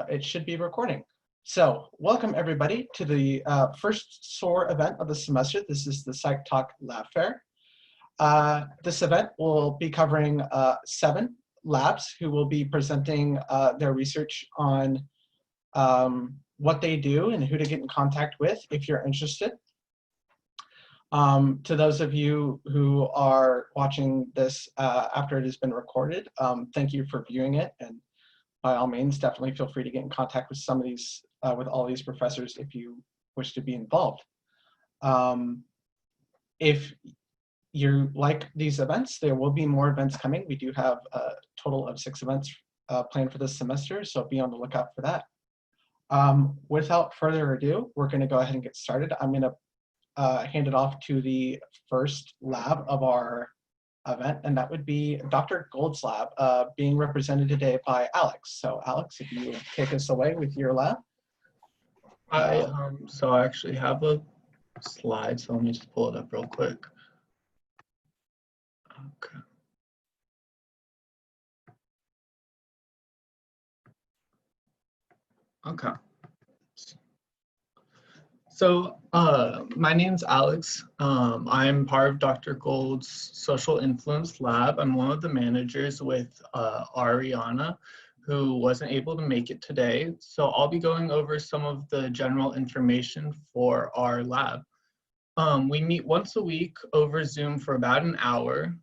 It should be recording. So welcome everybody to the first SOAR event of the semester. This is the Psych Talk Lab Fair. This event will be covering 7 labs who will be presenting their research on what they do and who to get in contact with if you're interested. To those of you who are watching this after it has been recorded, thank you for viewing it, and by all means, definitely feel free to get in contact with some of these, with all these professors if you wish to be involved. If you like these events, there will be more events coming. We do have a total of 6 events planned for this semester, so be on the lookout for that. Without further ado, we're going to go ahead and get started. I'm going to hand it off to the first lab of our event, and that would be Dr. Gold's lab, being represented today by Alex. So Alex, if you take us away with your lab. So I actually have a slide, so let me just pull it up real quick. Okay. Okay. So my name's Alex. I'm part of Dr. Gold's Social Influence Lab. I'm one of the managers with Ariana, who wasn't able to make it today. So I'll be going over some of the general information for our lab. We meet once a week over Zoom for about an hour.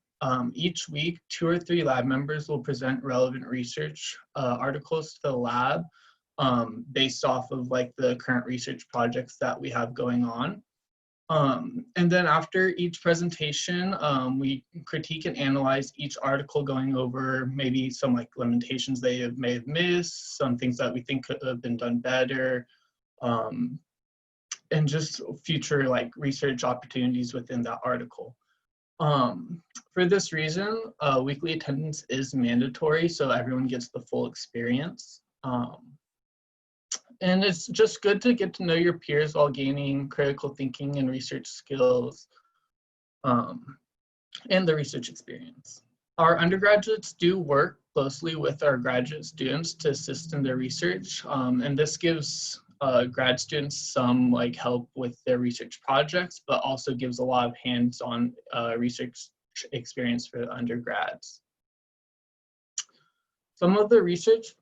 Each week, 2 or 3 lab members will present relevant research articles to the lab, based off of like the current research projects that we have going on. And then after each presentation, we critique and analyze each article, going over maybe some like limitations they may have missed, some things that we think could have been done better, and just future like research opportunities within that article. For this reason, weekly attendance is mandatory, so everyone gets the full experience. And it's just good to get to know your peers while gaining critical thinking and research skills, and the research experience. Our undergraduates do work closely with our graduate students to assist in their research, and this gives grad students some like help with their research projects, but also gives a lot of hands-on research experience for the undergrads. Some of the research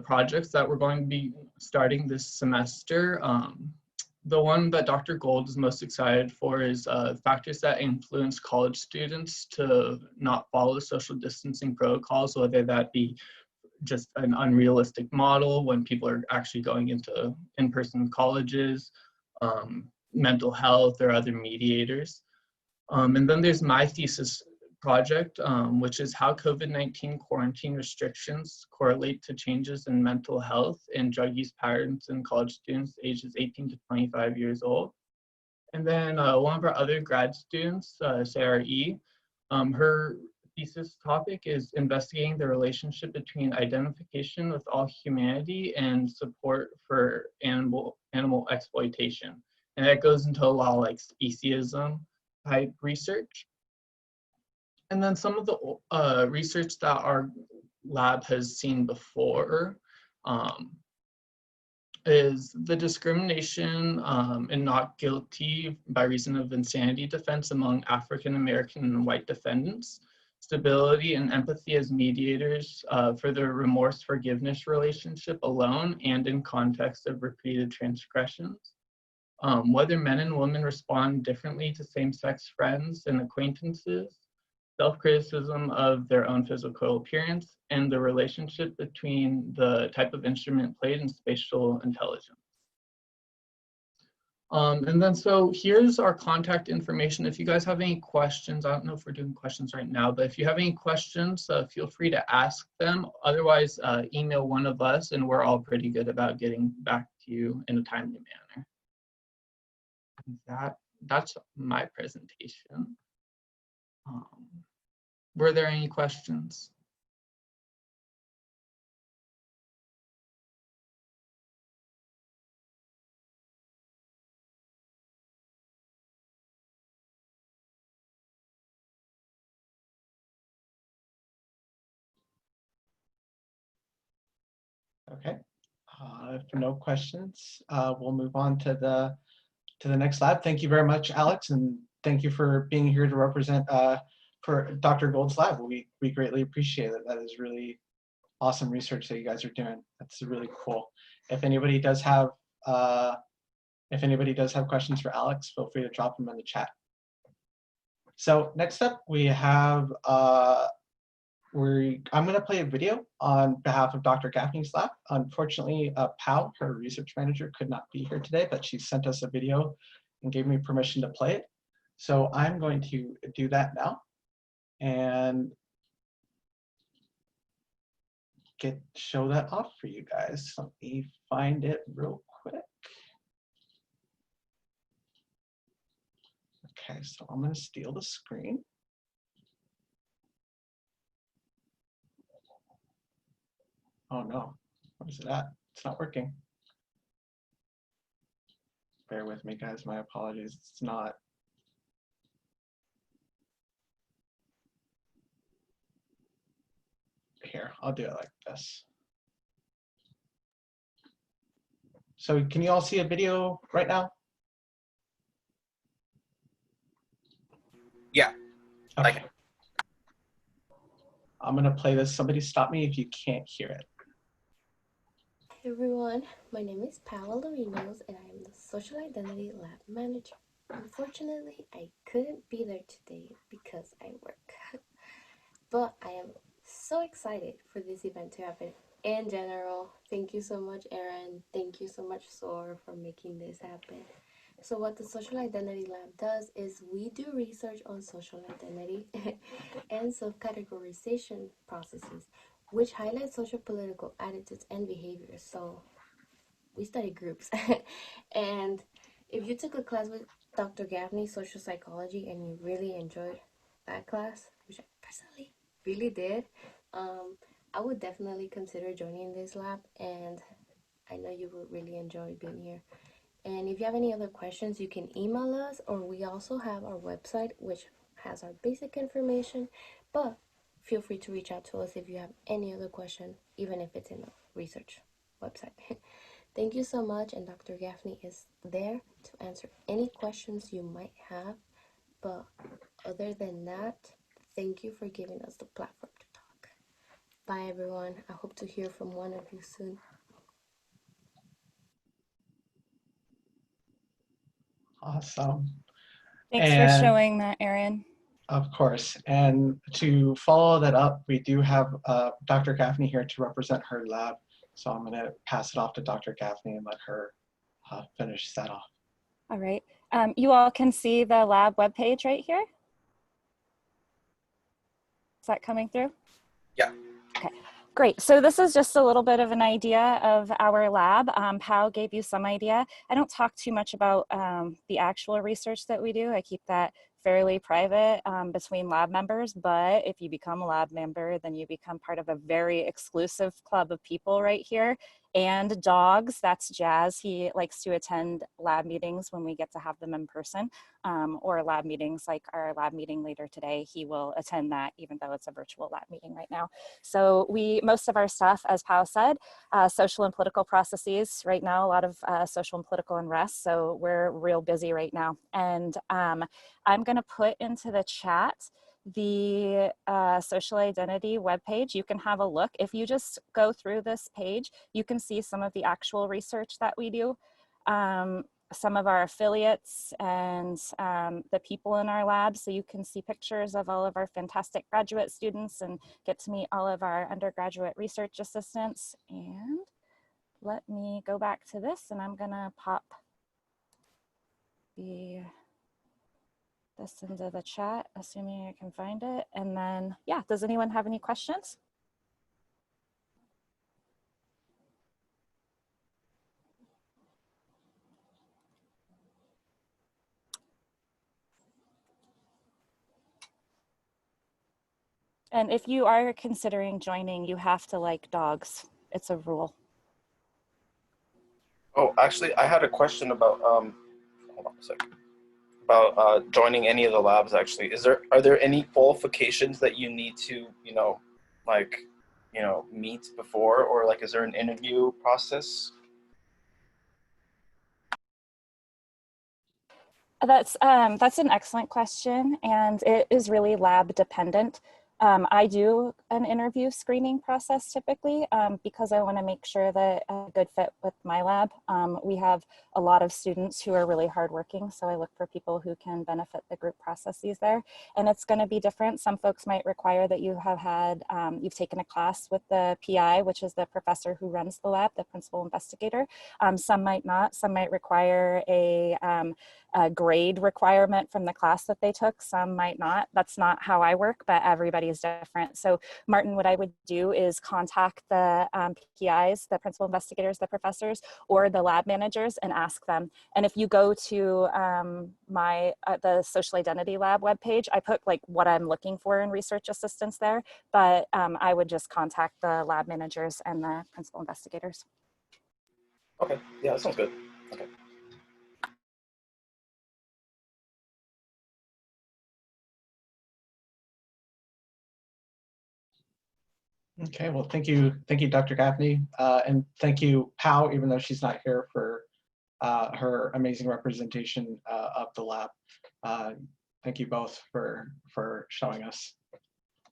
projects that we're going to be starting this semester, the one that Dr. Gold is most excited for is factors that influence college students to not follow social distancing protocols, whether that be just an unrealistic model when people are actually going into in-person colleges, mental health, or other mediators. And then there's my thesis project, which is how COVID-19 quarantine restrictions correlate to changes in mental health and drug use patterns in college students ages 18 to 25 years old. And then one of our other grad students, Sarah E., her thesis topic is investigating the relationship between identification with all humanity and support for animal exploitation. And that goes into a lot of like speciesism type research. And then some of the research that our lab has seen before is the discrimination and not guilty by reason of insanity defense among African American and white defendants, stability and empathy as mediators for the remorse forgiveness relationship alone and in context of repeated transgressions, whether men and women respond differently to same-sex friends and acquaintances, self-criticism of their own physical appearance, and the relationship between the type of instrument played and spatial intelligence. And then so here's our contact information. If you guys have any questions, I don't know if we're doing questions right now, but if you have any questions, feel free to ask them. Otherwise, email one of us, and we're all pretty good about getting back to you in a timely manner. That's my presentation. Were there any questions? Okay. If no questions, we'll move on to the next lab. Thank you very much, Alex, and thank you for being here to represent for Dr. Gold's lab. We greatly appreciate it. That is really awesome research that you guys are doing. That's really cool. If anybody does have questions for Alex, feel free to drop them in the chat. So next up, we have I'm going to play a video on behalf of Dr. Gaffney's lab. Unfortunately, Pau, her research manager, could not be here today, but she sent us a video and gave me permission to play it. So I'm going to do that now and show that off for you guys. Let me find it real quick. Okay, so I'm going to steal the screen. Oh no, what is it at? It's not working. Bear with me, guys, my apologies. It's not. Here, I'll do it like this. So can you all see a video right now? Yeah. Okay. I'm gonna play this. Somebody stop me if you can't hear it. Hey everyone, my name is Paola Lorinos and I am the Social Identity Lab Manager. Unfortunately, I couldn't be there today because I work. But I am so excited for this event to happen. In general, thank you so much, Aaron. Thank you so much, SOAR, for making this happen. So what the Social Identity Lab does is we do research on social identity and self-categorization processes, which highlight social political attitudes and behaviors. So we study groups. And if you took a class with Dr. Gaffney, social psychology, and you really enjoyed that class, which I personally really did, I would definitely consider joining this lab, and I know you will really enjoy being here. And if you have any other questions, you can email us, or we also have our website, which has our basic information, but feel free to reach out to us if you have any other question, even if it's in the research website. Thank you so much, and Dr. Gaffney is there to answer any questions you might have, but other than that, thank you for giving us the platform to talk. Bye everyone, I hope to hear from one of you soon. Awesome. Thanks for And showing that, Erin. of course, and to follow that up, we do have Dr. Gaffney here to represent her lab. So I'm gonna pass it off to Dr. Gaffney and let her finish that off. All right. You all can see the lab webpage right here. Is that coming through? Yeah. Okay, great. So this is just a little bit of an idea of our lab. Pau gave you some idea. I don't talk too much about the actual research that we do. I keep that fairly private between lab members, but if you become a lab member, then you become part of a very exclusive club of people right here. And dogs, that's Jazz. He likes to attend lab meetings when we get to have them in person, or lab meetings like our lab meeting later today. He will attend that even though it's a virtual lab meeting right now. So most of our stuff, as Pau said, social and political processes right now, a lot of social and political unrest. So we're real busy right now. And I'm gonna put into the chat the social identity webpage. You can have a look. If you just go through this page, you can see some of the actual research that we do, some of our affiliates and the people in our lab. So you can see pictures of all of our fantastic graduate students and get to meet all of our undergraduate research assistants. And let me go back to this, and I'm gonna pop this into the chat, assuming I can find it. And then, yeah, does anyone have any questions? And if you are considering joining, you have to like dogs. It's a rule. Oh, actually, I had a question about hold on a second. About joining any of the labs. Actually, are there any qualifications that you need to, meet before, or like, is there an interview process? That's an excellent question, and it is really lab dependent. I do an interview screening process typically because I want to make sure that a good fit with my lab. We have a lot of students who are really hardworking, so I look for people who can benefit the group processes there. And it's going to be different. Some folks might require that you have had, you've taken a class with the PI, which is the professor who runs the lab, the principal investigator. Some might not. Some might require a grade requirement from the class that they took. Some might not. That's not how I work, but everybody is different. So Martin, what I would do is contact the PIs, the principal investigators, the professors, or the lab managers and ask them. And if you go to the Social Identity Lab webpage, I put like what I'm looking for in research assistants there, but I would just contact the lab managers and the principal investigators. Okay, yeah, that sounds good. Okay. Okay, well, thank you, Dr. Gaffney, and thank you, Pao, even though she's not here, for her amazing representation of the lab. Thank you both for showing us.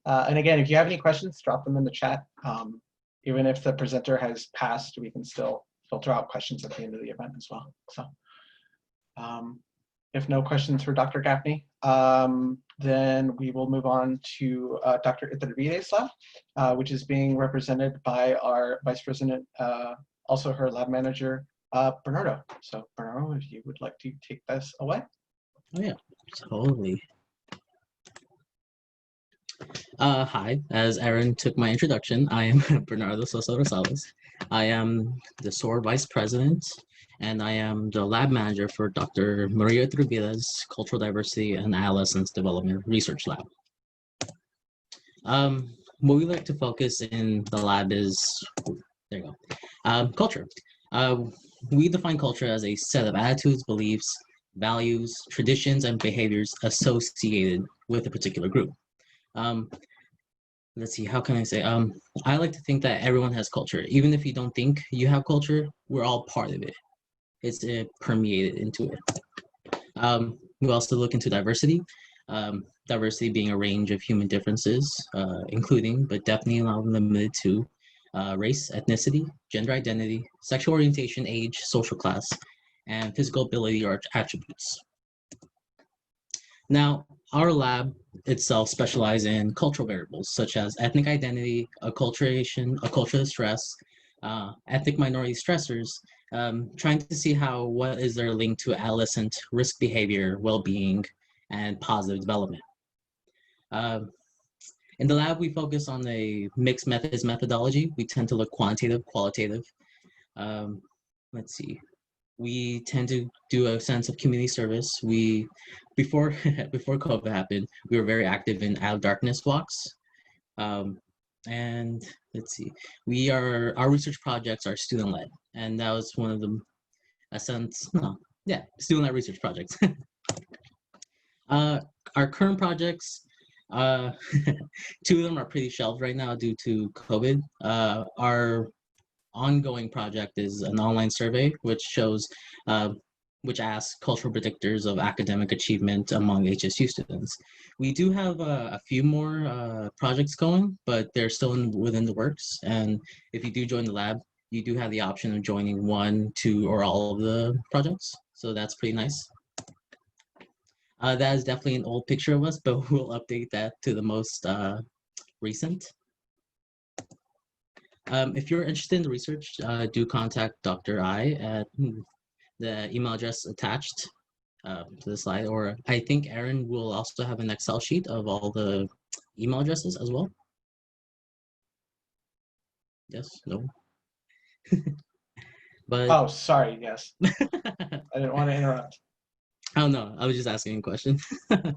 And again, if you have any questions, drop them in the chat. Even if the presenter has passed, we can still filter out questions at the end of the event as well. So if no questions for Dr. Gaffney, then we will move on to Dr. Iturbide's lab, which is being represented by our Vice President, also her lab manager, Bernardo. So Bernardo, if you would like to take this away. Oh yeah, totally. Hi, as Aaron took my introduction, I am Bernardo Sosa Rosales. I am the SOAR Vice President, and I am the lab manager for Dr. Maria Iturbide's Cultural Diversity and Adolescence Development Research Lab. What we like to focus in the lab is, there you go, culture. We define culture as a set of attitudes, beliefs, values, traditions, and behaviors associated with a particular group. Let's see, how can I say? I like to think that everyone has culture. Even if you don't think you have culture, we're all part of it. It's permeated into it. We also look into diversity. Diversity being a range of human differences, including, but definitely not limited to, race, ethnicity, gender identity, sexual orientation, age, social class, and physical ability or attributes. Now, our lab itself specializes in cultural variables such as ethnic identity, acculturation, acculturative stress, ethnic minority stressors, trying to see what is their link to adolescent risk behavior, well-being, and positive development. In the lab, we focus on a mixed methods methodology. We tend to look quantitative, qualitative. Let's see. We tend to do a sense of community service. Before COVID happened, we were very active in Out of Darkness walks. And let's see, our research projects are student-led, and that was one of them. Student-led research projects. Our current projects, 2 of them are pretty shelved right now due to COVID. Our ongoing project is an online survey which asks cultural predictors of academic achievement among HSU students. We do have a few more projects going, but they're still within the works. And if you do join the lab, you do have the option of joining 1, 2, or all of the projects. So that's pretty nice. That is definitely an old picture of us, but we'll update that to the most recent. If you're interested in the research, do contact Dr. I at the email address attached to the slide, or I think Aaron will also have an Excel sheet of all the email addresses as well. Yes, no. But Oh, sorry, yes. I didn't want to interrupt. Oh no, I was just asking a question. But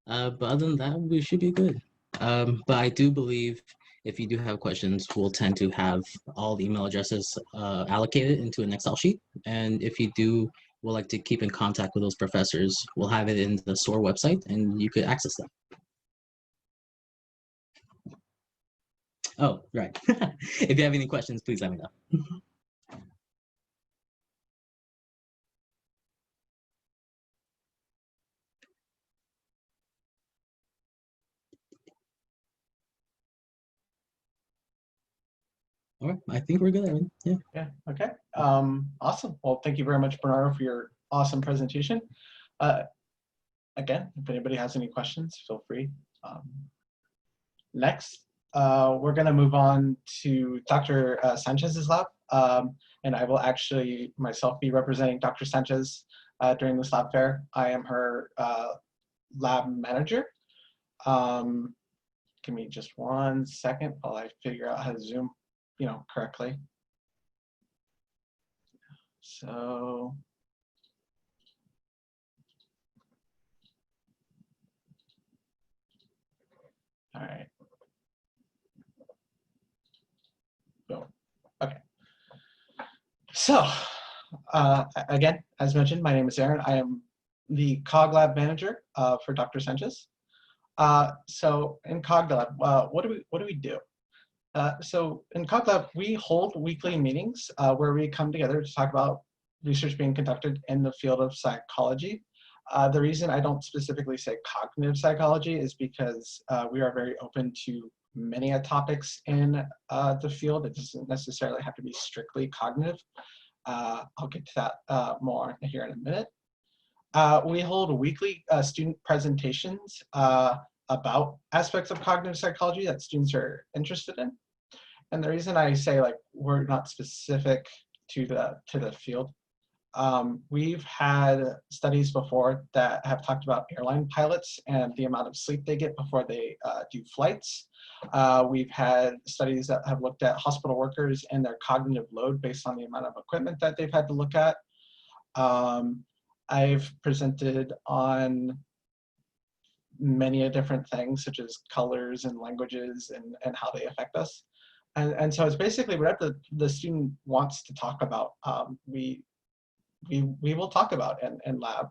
other than that, we should be good. But I do believe if you do have questions, we'll tend to have all the email addresses allocated into an Excel sheet. And if you would like to keep in contact with those professors, we'll have it in the SOAR website and you could access them. Oh, right. If you have any questions, please let me know. All right, I think we're good, Evan. Yeah. Yeah, okay. Awesome. Well, thank you very much, Bernardo, for your awesome presentation. Again, if anybody has any questions, feel free. Next, we're going to move on to Dr. Sanchez's lab, and I will actually myself be representing Dr. Sanchez during this lab fair. I am her lab manager. Give me just 1 second while I figure out how to Zoom, correctly. So, all right. Boom. Okay. So, again, as mentioned, my name is Aaron. I am the Cog Lab manager for Dr. Sanchez. So in Cog Lab, what do we do? So in Cog Lab, we hold weekly meetings where we come together to talk about research being conducted in the field of psychology. The reason I don't specifically say cognitive psychology is because we are very open to many topics in the field. It doesn't necessarily have to be strictly cognitive. I'll get to that more here in a minute. We hold weekly student presentations about aspects of cognitive psychology that students are interested in. And the reason I say we're not specific to the field, we've had studies before that have talked about airline pilots and the amount of sleep they get before they do flights. We've had studies that have looked at hospital workers and their cognitive load based on the amount of equipment that they've had to look at. I've presented on many different things such as colors and languages and how they affect us. And so it's basically whatever the student wants to talk about, we will talk about in lab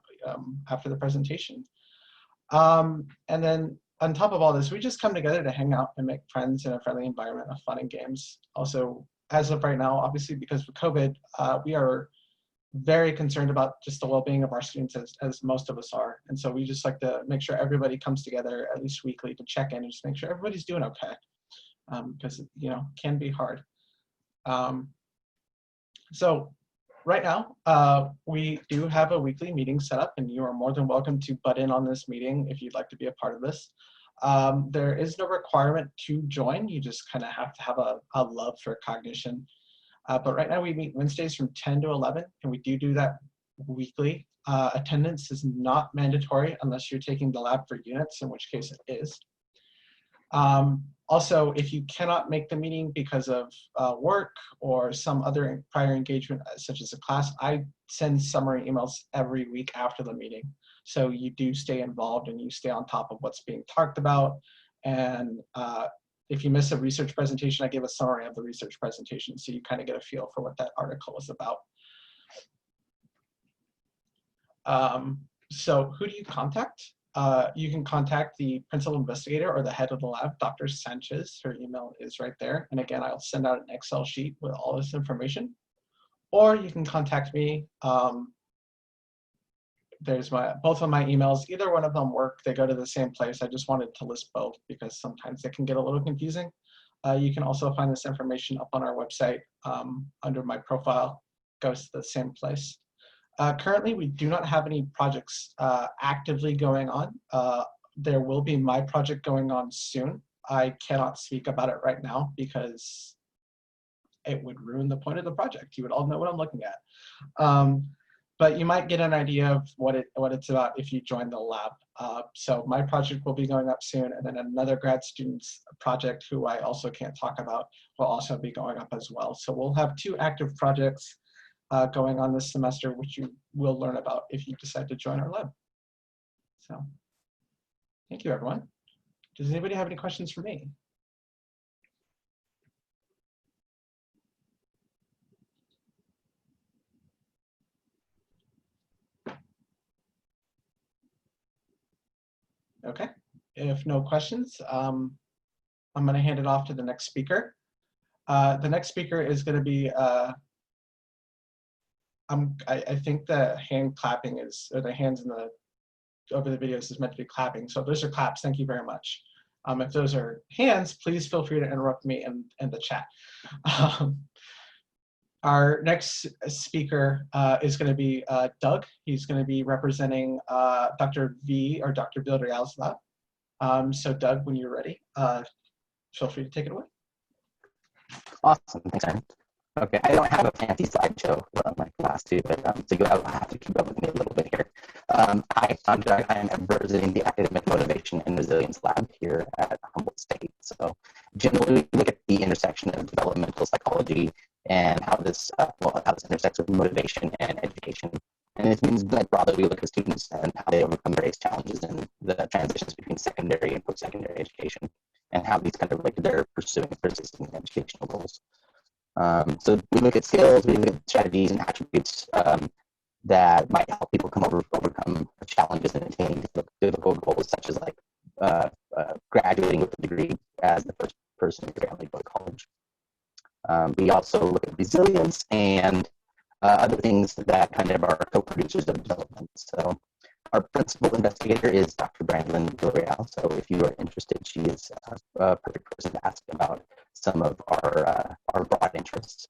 after the presentation. And then on top of all this, we just come together to hang out and make friends in a friendly environment of fun and games. Also, as of right now, obviously because of COVID, we are very concerned about just the well-being of our students as most of us are. And so we just like to make sure everybody comes together at least weekly to check in and just make sure everybody's doing okay. Because it can be hard. So right now, we do have a weekly meeting set up, and you are more than welcome to butt in on this meeting if you'd like to be a part of this. There is no requirement to join. You just kind of have to have a love for cognition. But right now we meet Wednesdays from 10 to 11, and we do that weekly. Attendance is not mandatory unless you're taking the lab for units, in which case it is. Also, if you cannot make the meeting because of work or some other prior engagement, such as a class, I send summary emails every week after the meeting. So you do stay involved and you stay on top of what's being talked about. And if you miss a research presentation, I give a summary of the research presentation, so you kind of get a feel for what that article is about. So who do you contact? You can contact the principal investigator or the head of the lab, Dr. Sanchez. Her email is right there. And again, I'll send out an Excel sheet with all this information. Or you can contact me. There's both of my emails. Either one of them work. They go to the same place. I just wanted to list both because sometimes they can get a little confusing. You can also find this information up on our website under my profile. Goes to the same place. Currently, we do not have any projects actively going on. There will be my project going on soon. I cannot speak about it right now because it would ruin the point of the project. You would all know what I'm looking at. But you might get an idea of what it's about if you join the lab. So my project will be going up soon, and then another grad student's project, who I also can't talk about, will also be going up as well. So we'll have 2 active projects going on this semester, which you will learn about if you decide to join our lab. So thank you, everyone. Does anybody have any questions for me? Okay, if no questions, I'm going to hand it off to the next speaker. The next speaker is going to be, I think the hand clapping is, or the hands in the, over the videos is meant to be clapping. So if those are claps, thank you very much. If those are hands, please feel free to interrupt me in the chat. Our next speaker is going to be Doug. He's going to be representing Dr. Villarreal's lab. So Doug, when you're ready, feel free to take it away. Awesome, thanks, Aaron. Okay, I don't have a fancy slideshow like the last two, but so you'll have to keep up with me a little bit here. Hi, I'm Doug. I'm representing the Academic Motivation and Resilience Lab here at Humboldt State. So generally, we look at the intersection of developmental psychology and how this intersects with motivation and education. And it means that broadly we look at students and how they overcome various challenges in the transitions between secondary and post-secondary education, and how these kind of relate to their pursuing persisting educational goals. So we look at skills, we look at strategies and attributes that might help people overcome challenges and attaining difficult goals, such as like graduating with a degree as the first person to go to college. We also look at resilience and other things that kind of are co-producers of development. So our principal investigator is Dr. Brandon Villarreal. So if you are interested, she is a perfect person to ask about some of our broad interests.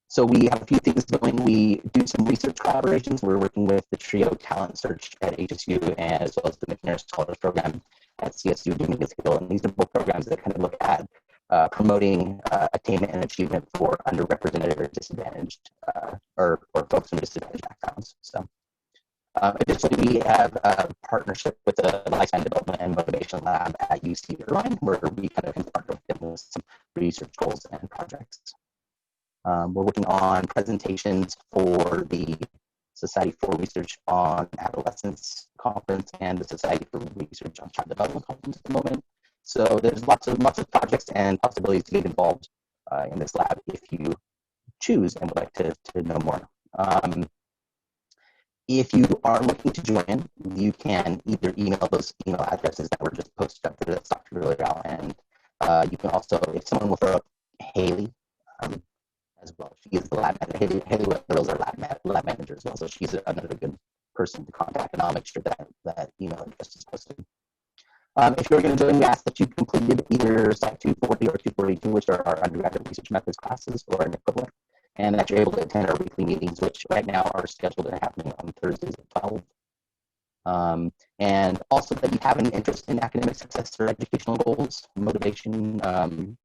So we have a few things going. We do some research collaborations. We're working with the TRIO Talent Search at HSU, as well as the McNair Scholars Program at CSU Dominguez Hill. And these are both programs that kind of look at promoting attainment and achievement for underrepresented or disadvantaged or folks from disadvantaged backgrounds. So additionally, we have a partnership with the Lifetime Development and Motivation Lab at UC Irvine, where we kind of can partner with them with some research goals and projects. We're working on presentations for the Society for Research on Adolescence conference and the Society for Research on Child Development conference at the moment. So there's lots of projects and possibilities to get involved in this lab if you choose and would like to know more. If you are looking to join, you can either email those email addresses that were just posted up there. That's Dr. Villarreal, and you can also, if someone will throw up Haley as well. She is the lab manager. Haley is our lab manager as well, so she's another good person to contact, and I'll make sure that email address is posted. If you're going to join, we ask that you completed either Psych 240 or 242, which are our undergraduate research methods classes, or an equivalent, and that you're able to attend our weekly meetings, which right now are scheduled and happening on Thursdays at 12. And also that you have an interest in academic success or educational goals, motivation,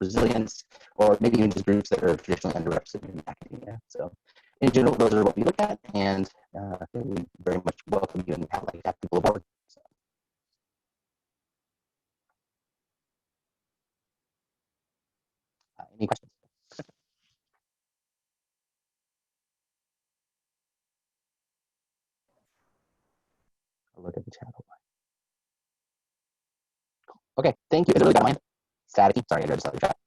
resilience, or maybe even just groups that are traditionally underrepresented in academia. So in general, those are what we look at, and we very much welcome you and have like have people aboard. So. Any questions? I'll look at the chat. Okay, thank you. Is it really got mine? Static. Sorry, I just saw the chat.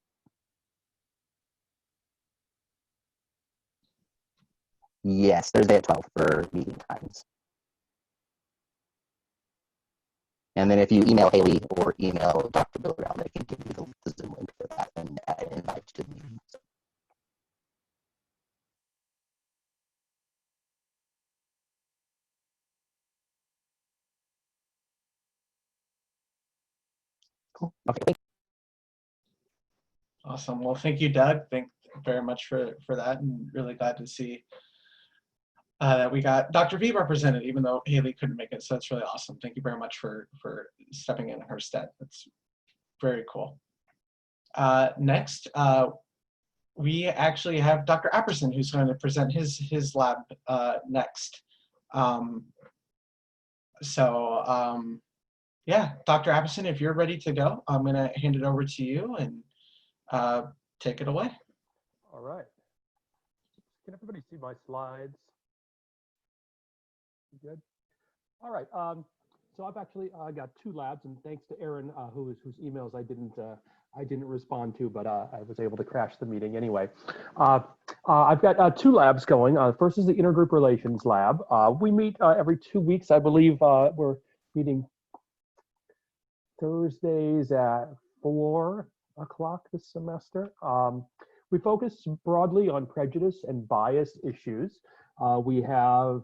Yes, Thursday at 12 for meeting times. And then if you email Haley or email Dr. Villarreal, they can give you the Zoom link for that and invite you to the meeting. So. Cool. Okay. Awesome. Well, thank you, Doug. Thank you very much for that, and really glad to see that we got Dr. V represented, even though Haley couldn't make it. So that's really awesome. Thank you very much for stepping in her stead. That's very cool. Next, we actually have Dr. Aberson, who's going to present his lab next. Yeah, Dr. Aberson, if you're ready to go, I'm going to hand it over to you and take it away. All right. Can everybody see my slides? Good. All right. So I've actually got two labs, and thanks to Aaron, whose emails I didn't respond to, but I was able to crash the meeting anyway. I've got two labs going. First is the Intergroup Relations Lab. We meet every 2 weeks, I believe. We're meeting Thursdays at 4 o'clock this semester. We focus broadly on prejudice and bias issues. We have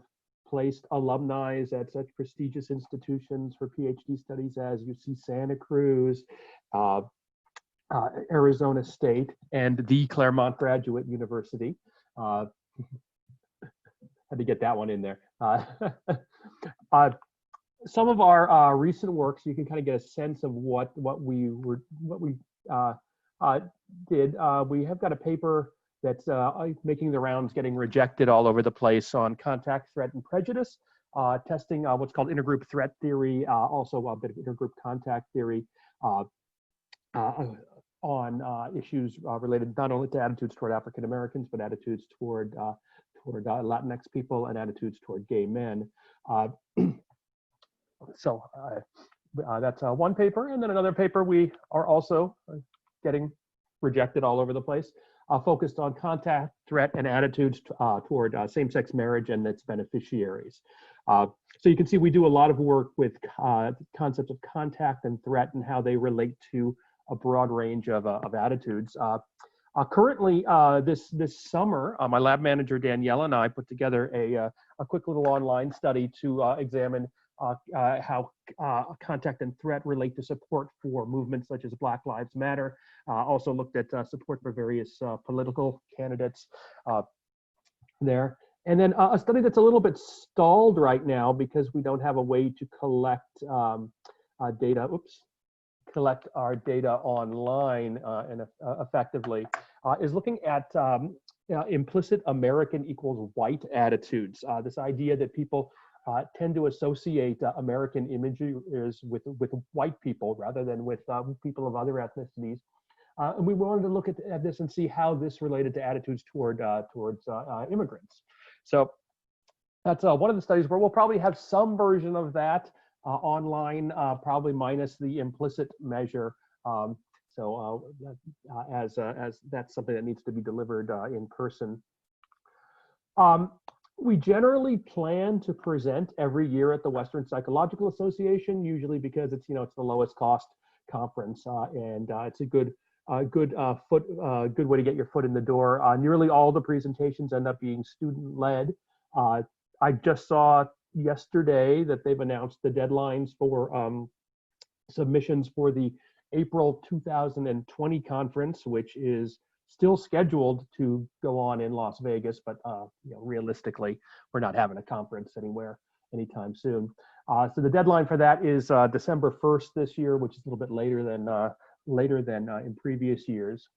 placed alumni at such prestigious institutions for PhD studies as UC Santa Cruz, Arizona State, and the Claremont Graduate University. Had to get that one in there. Some of our recent works, you can kind of get a sense of what we did. We have got a paper that's making the rounds, getting rejected all over the place on contact, threat, and prejudice, testing what's called intergroup threat theory, also a bit of intergroup contact theory on issues related not only to attitudes toward African Americans, but attitudes toward Latinx people and attitudes toward gay men. So that's one paper, and then another paper we are also getting rejected all over the place, focused on contact, threat, and attitudes toward same-sex marriage and its beneficiaries. So you can see we do a lot of work with concepts of contact and threat and how they relate to a broad range of attitudes. Currently, this summer, my lab manager Danielle and I put together a quick little online study to examine how contact and threat relate to support for movements such as Black Lives Matter. Also looked at support for various political candidates there. And then a study that's a little bit stalled right now because we don't have a way to collect data. Collect our data online and effectively is looking at implicit American equals white attitudes. This idea that people tend to associate American images with white people rather than with people of other ethnicities. And we wanted to look at this and see how this related to attitudes towards immigrants. So that's one of the studies where we'll probably have some version of that online, probably minus the implicit measure. As that's something that needs to be delivered in person. We generally plan to present every year at the Western Psychological Association, usually because it's it's the lowest cost conference and it's a good way to get your foot in the door. Nearly all the presentations end up being student led. I just saw yesterday that they've announced the deadlines for submissions for the April 2020 conference, which is still scheduled to go on in Las Vegas, but realistically, we're not having a conference anywhere anytime soon. So the deadline for that is December 1st this year, which is a little bit later than in previous years.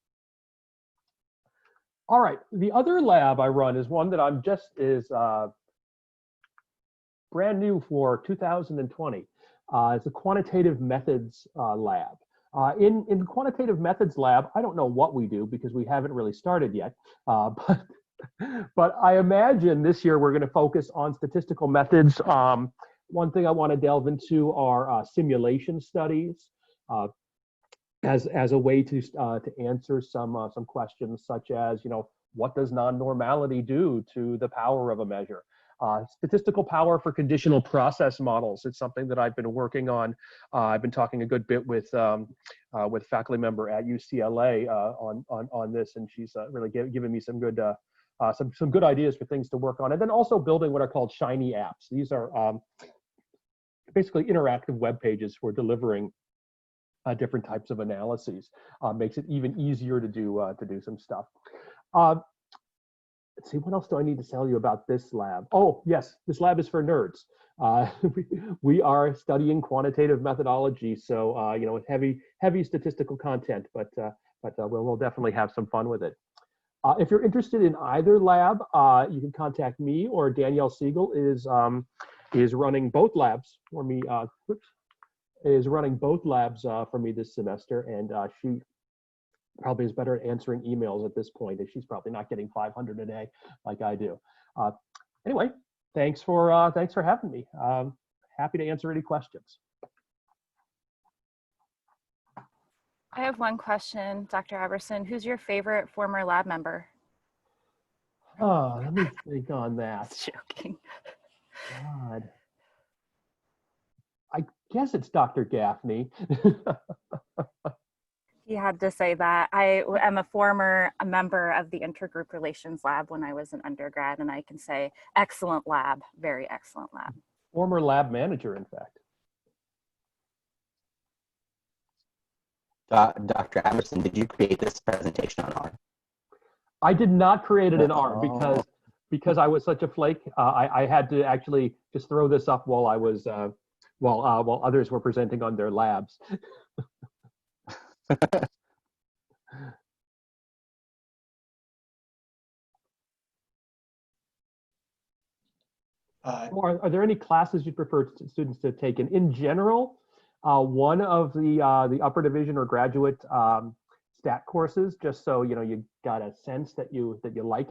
All right, the other lab I run is one that brand new for 2020. It's the Quantitative Methods Lab. In the Quantitative Methods Lab, I don't know what we do because we haven't really started yet, but I imagine this year we're going to focus on statistical methods. One thing I want to delve into are simulation studies as a way to answer some questions such as, what does non-normality do to the power of a measure? Statistical power for conditional process models. It's something that I've been working on. I've been talking a good bit with faculty member at UCLA on this, and she's really given me some good ideas for things to work on. And then also building what are called shiny apps. These are basically interactive web pages for delivering different types of analyses. Makes it even easier to do some stuff. Let's see, what else do I need to tell you about this lab? Oh, yes, this lab is for nerds. We are studying quantitative methodology, so with heavy statistical content, but we'll definitely have some fun with it. If you're interested in either lab, you can contact me, or Danielle Siegel is running both labs for me. Is running both labs for me this semester, and she probably is better at answering emails at this point, and she's probably not getting 500 a day like I do. Anyway, thanks for having me. Happy to answer any questions. I have one question, Dr. Aberson. Who's your favorite former lab member? Oh, let me think on that. Joking. God. I guess it's Dr. Gaffney. He had to say that. I am a former member of the Intergroup Relations Lab when I was an undergrad, and I can say excellent lab, very excellent lab. Former lab manager, in fact. Dr. Aberson, did you create this presentation on R? I did not create it in R because I was such a flake. I had to actually just throw this up while I was while others were presenting on their labs. Are there any classes you prefer students to take? And in general, one of the upper division or graduate stat courses, just so you know you got a sense that you like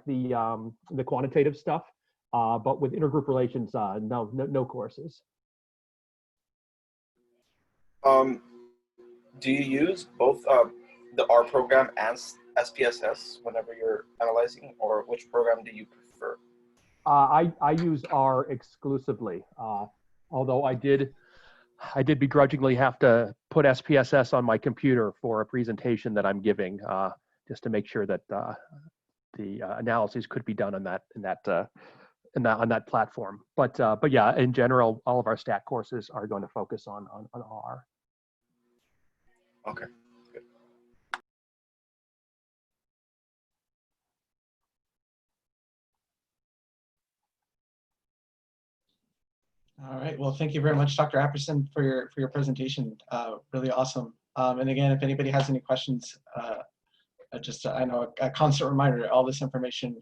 the quantitative stuff. But with intergroup relations, no courses. Do you use both the R program and SPSS whenever you're analyzing, or which program do you prefer? I use R exclusively, although I did begrudgingly have to put SPSS on my computer for a presentation that I'm giving, just to make sure that the analyses could be done on that platform. But yeah, in general, all of our stat courses are going to focus on R. Okay. Good. All right. Well, thank you very much, Dr. Aberson, for your presentation. Really awesome. And again, if anybody has any questions, I know a constant reminder, all this information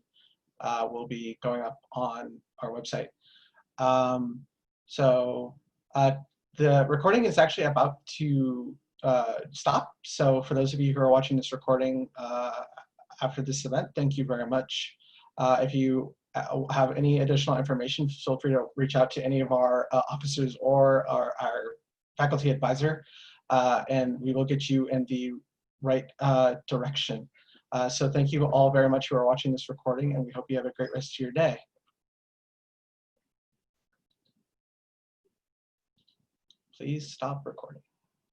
will be going up on our website. The recording is actually about to stop. So for those of you who are watching this recording after this event, thank you very much. If you have any additional information, feel free to reach out to any of our officers or our faculty advisor, and we will get you in the right direction. So thank you all very much who are watching this recording, and we hope you have a great rest of your day. Please stop recording.